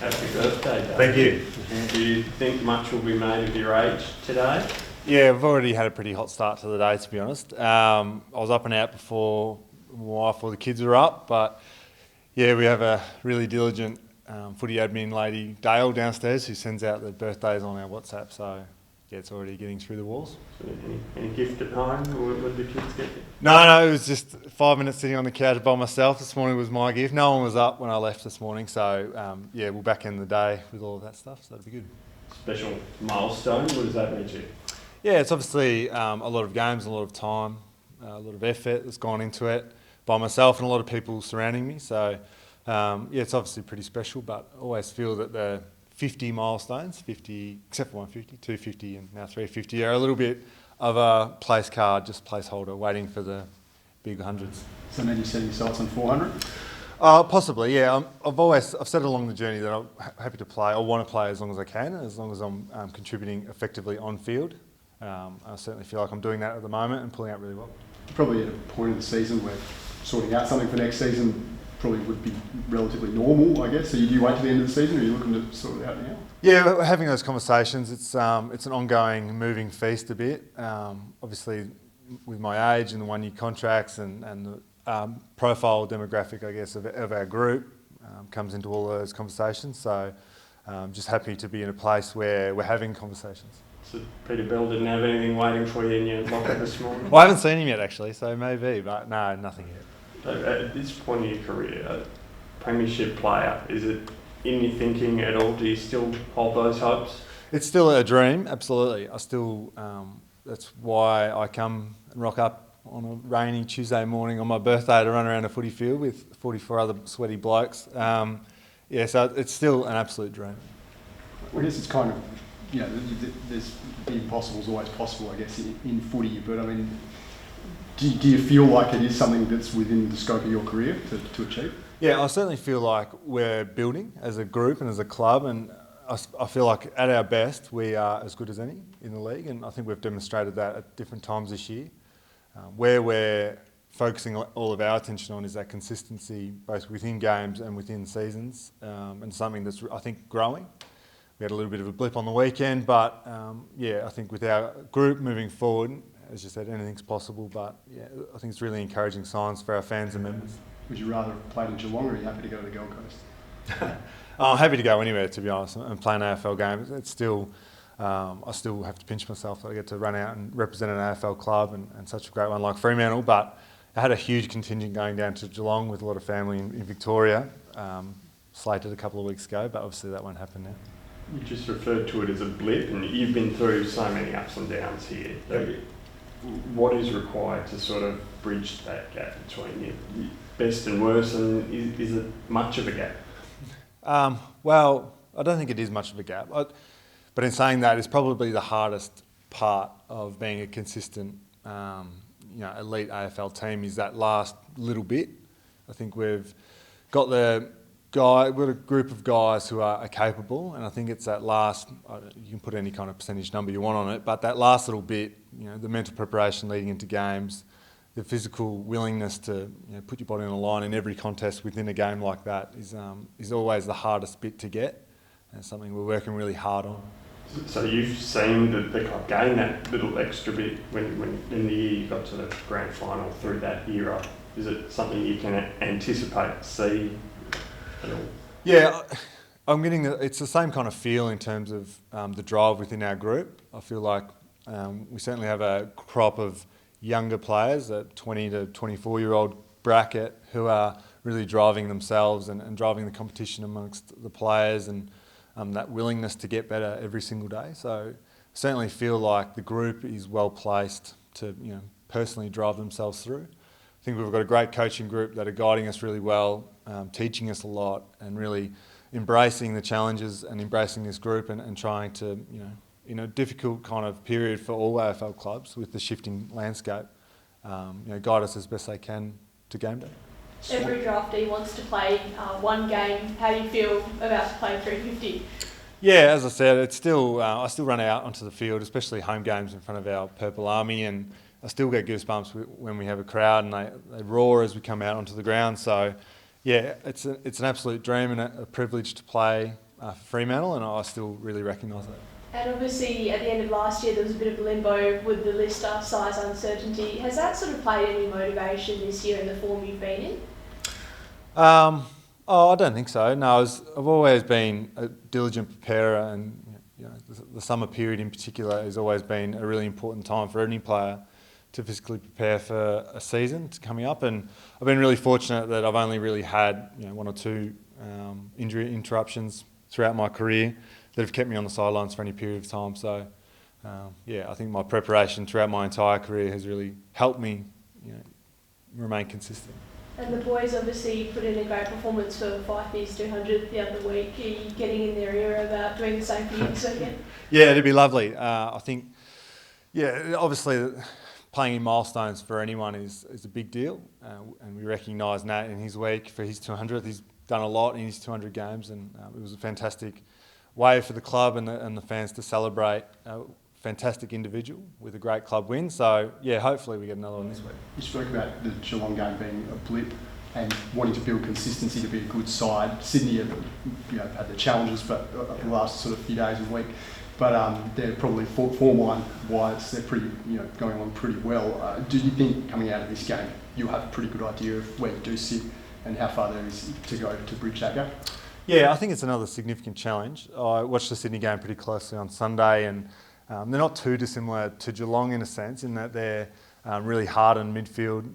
Happy birthday, Dave. Thank you. Do you think much will be made of your age today? Yeah, we've already had a pretty hot start to the day, to be honest. I was up and out before my wife or the kids were up, but yeah, we have a really diligent footy admin lady, Dale, downstairs, who sends out the birthdays on our WhatsApp, so yeah, it's already getting through the walls. So any gift at home, or what did the kids get you? No, it was just 5 minutes sitting on the couch by myself. This morning was my gift. No one was up when I left this morning, so yeah, we'll back in the day with all of that stuff, so that'll be good. Special milestone, what does that mean to you? Yeah, it's obviously a lot of games, a lot of time, a lot of effort that's gone into it by myself and a lot of people surrounding me. So, yeah, it's obviously pretty special, but I always feel that the 50 milestones, 50, except for 150, 250 and now 350, are a little bit of a place card, just placeholder, waiting for the big hundreds. So then you're setting your sights on 400? Possibly, yeah. I've said along the journey that I'm happy to play, or want to play as long as I can, as long as I'm contributing effectively on field. I certainly feel like I'm doing that at the moment and pulling out really well. Probably at a point of the season where sorting out something for next season probably would be relatively normal, I guess. So do you wait to the end of the season, or are you looking to sort it out now? Yeah, we're having those conversations. It's an ongoing moving feast a bit. Obviously, with my age and the one-year contracts and the profile demographic, I guess, of our group comes into all those conversations. So just happy to be in a place where we're having conversations. So Peter Bell didn't have anything waiting for you in your locker this morning? Well, I haven't seen him yet, actually, so maybe, but no, nothing yet. So at this point in your career, a premiership player, is it in your thinking at all? Do you still hold those hopes? It's still a dream, absolutely. I still, that's why I come and rock up on a rainy Tuesday morning on my birthday to run around a footy field with 44 other sweaty blokes. Yeah, so it's still an absolute dream. Well, I guess it's kind of, you know, the impossible is always possible, I guess, in footy. But I mean, do you feel like it is something that's within the scope of your career to achieve? Yeah, I certainly feel like we're building as a group and as a club, and I feel like at our best we are as good as any in the league, and I think we've demonstrated that at different times this year. Where we're focusing all of our attention on is that consistency, both within games and within seasons, and something that's, I think, growing. We had a little bit of a blip on the weekend, but yeah, I think with our group moving forward, as you said, anything's possible, but yeah, I think it's really encouraging signs for our fans and members. Would you rather have played in Geelong, or are you happy to go to the Gold Coast? I'm happy to go anywhere, to be honest, and play an AFL game. It's still, I still have to pinch myself that I get to run out and represent an AFL club and such a great one like Fremantle, but I had a huge contingent going down to Geelong with a lot of family in Victoria, slated a couple of weeks ago, but obviously that won't happen now. You just referred to it as a blip, and you've been through so many ups and downs here. What is required to sort of bridge that gap between your best and worst, and is it much of a gap? Well, I don't think it is much of a gap, but in saying that, it's probably the hardest part of being a consistent, elite AFL team is that last little bit. I think we've got a group of guys who are capable, and I think it's that last, you can put any kind of percentage number you want on it, but that last little bit, the mental preparation leading into games, the physical willingness to put your body on the line in every contest within a game like that is always the hardest bit to get, and something we're working really hard on. So you've seen the club gain that little extra bit when in the year you got to the grand final through that era. Is it something you can anticipate, see at all? Yeah, I'm getting it's the same kind of feel in terms of the drive within our group. I feel like we certainly have a crop of younger players, that 20 to 24-year-old bracket, who are really driving themselves and driving the competition amongst the players, and that willingness to get better every single day. So I certainly feel like the group is well placed to personally drive themselves through. I think we've got a great coaching group that are guiding us really well, teaching us a lot, and really embracing the challenges and embracing this group and trying to, in a difficult kind of period for all AFL clubs with the shifting landscape, guide us as best they can to game day. Every draftee wants to play one game. How do you feel about to play 350? Yeah, as I said, it's still I still run out onto the field, especially home games in front of our Purple Army, and I still get goosebumps when we have a crowd and they roar as we come out onto the ground. So, yeah, it's an absolute dream and a privilege to play for Fremantle, and I still really recognise that. And obviously, at the end of last year, there was a bit of limbo with the Lister size uncertainty. Has that sort of played any motivation this year in the form you've been in? I don't think so. No, I've always been a diligent preparer, and the summer period in particular has always been a really important time for any player to physically prepare for a season that's coming up. And I've been really fortunate that I've only really had one or two injury interruptions throughout my career that have kept me on the sidelines for any period of time. So, I think my preparation throughout my entire career has really helped me, remain consistent. And the boys obviously put in a great performance for Fifey's 200 the other week. Are you getting in their ear about doing the same for you this weekend? Yeah, it'd be lovely. I think, obviously playing in milestones for anyone is a big deal, and we recognise Nat in his week for his 200th. He's done a lot in his 200 games, and it was a fantastic way for the club and the fans to celebrate a fantastic individual with a great club win. So, hopefully we get another one this week. You spoke about the Geelong game being a blip and wanting to build consistency to be a good side. Sydney have had their challenges, but the last sort of few days and week. But they're probably form-wise, they're pretty, going on pretty well. Do you think coming out of this game, you'll have a pretty good idea of where you do sit and how far there is to go to bridge that gap? Yeah, I think it's another significant challenge. I watched the Sydney game pretty closely on Sunday, and they're not too dissimilar to Geelong in a sense, in that they're really hard in midfield,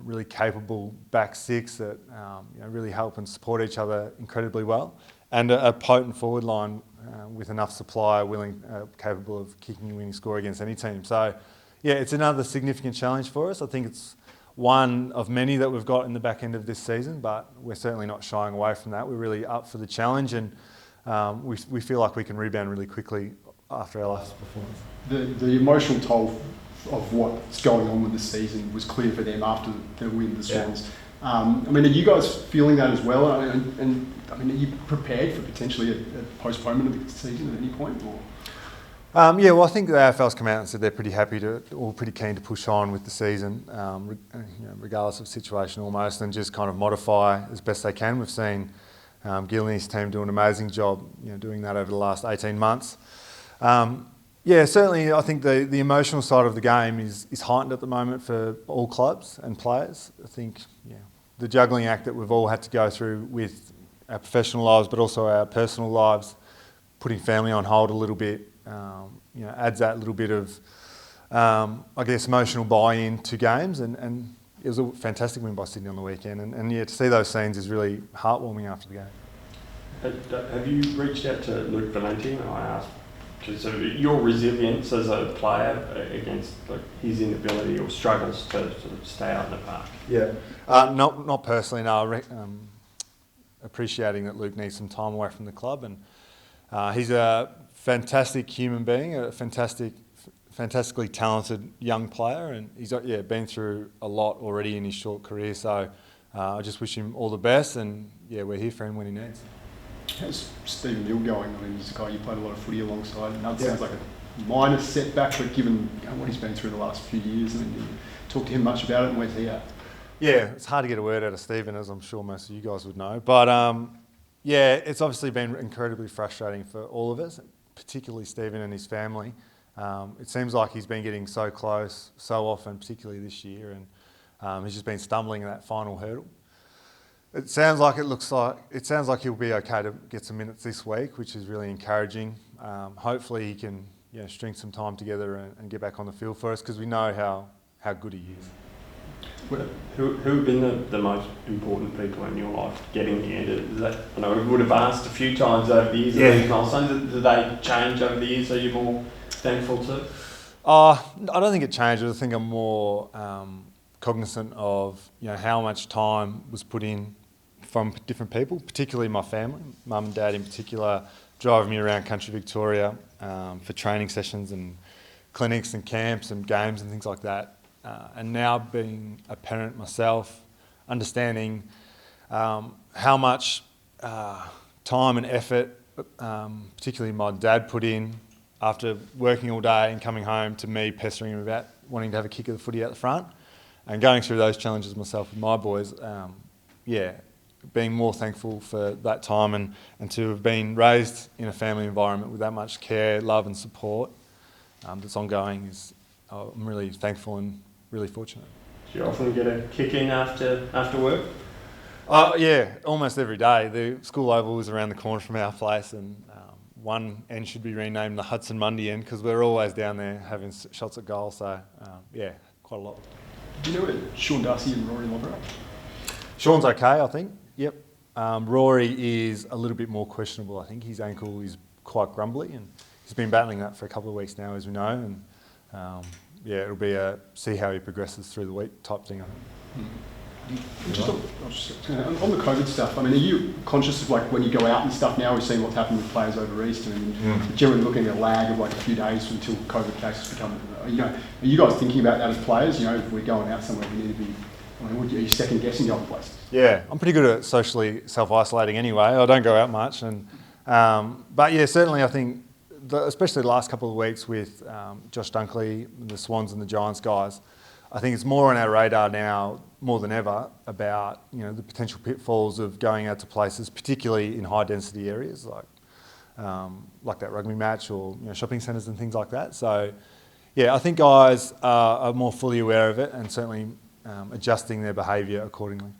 really capable back six that really help and support each other incredibly well, and a potent forward line with enough supply, capable of kicking a winning score against any team. So, it's another significant challenge for us. I think it's one of many that we've got in the back end of this season, but we're certainly not shying away from that. We're really up for the challenge, and we feel like we can rebound really quickly after our last performance. The emotional toll of what's going on with the season was clear for them after the win, the Swans. Are you guys feeling that as well? And are you prepared for potentially a postponement of the season at any point? Or? I think the AFL's come out and said they're pretty pretty keen to push on with the season, regardless of situation almost, and just kind of modify as best they can. We've seen Gill and his team do an amazing job, doing that over the last 18 months. Certainly I think the emotional side of the game is heightened at the moment for all clubs and players. I think the juggling act that we've all had to go through with our professional lives but also our personal lives, putting family on hold a little bit, adds that little bit of, emotional buy-in to games, and it was a fantastic win by Sydney on the weekend, and to see those scenes is really heartwarming after the game. Have you reached out to Luke Valenti? I asked, because your resilience as a player against his inability or struggles to sort of stay out in the park. Yeah, not personally. No, appreciating that Luke needs some time away from the club, and he's a fantastic human being, a fantastically talented young player, and he's been through a lot already in his short career. So I just wish him all the best, and we're here for him when he needs. How's Stephen Hill going? He's a guy you played a lot of footy alongside. It sounds like a minor setback, but given what he's been through the last few years, you talk to him much about it, and where's he at? Yeah, it's hard to get a word out of Stephen, as I'm sure most of you guys would know. But it's obviously been incredibly frustrating for all of us, particularly Stephen and his family. It seems like he's been getting so close so often, particularly this year, and he's just been stumbling in that final hurdle. It sounds like he'll be okay to get some minutes this week, which is really encouraging. Hopefully he can string some time together and get back on the field for us, because we know how good he is. Who have been the most important people in your life getting here? We would have asked a few times over the years of these milestones. Do they change over the years? Are you more thankful to? I don't think it changes. I think I'm more cognizant of how much time was put in from different people, particularly my family, mum and dad in particular, driving me around country Victoria for training sessions and clinics and camps and games and things like that. And now being a parent myself, understanding how much time and effort, particularly my dad, put in after working all day and coming home to me pestering him about wanting to have a kick of the footy out the front, and going through those challenges myself with my boys, being more thankful for that time and to have been raised in a family environment with that much care, love and support that's ongoing I'm really thankful and really fortunate. Do you often get a kick in after work? Yeah, almost every day. The school oval is around the corner from our place, and one end should be renamed the Hudson Mundy end because we're always down there having shots at goal. So yeah, quite a lot. Do you know where Sean Darcy and Rory Lobber are? Sean's okay, I think. Yep. Rory is a little bit more questionable. I think his ankle is quite grumbly, and he's been battling that for a couple of weeks now, as we know. And yeah, it'll be a see how he progresses through the week type thing. I think. Just on the COVID stuff, I mean, are you conscious of like when you go out and stuff now, we're seeing what's happened with players over East, and generally looking at a lag of like a few days until COVID cases become, are you guys thinking about that as players? If we're going out somewhere, we need to be, are you second guessing the other places? Yeah, I'm pretty good at socially self-isolating anyway. I don't go out much, but yeah, certainly I think, especially the last couple of weeks with Josh Dunkley, the Swans and the Giants guys, I think it's more on our radar now more than ever about the potential pitfalls of going out to places, particularly in high density areas like that rugby match or shopping centres and things like that. So yeah, I think guys are more fully aware of it and certainly adjusting their behaviour accordingly.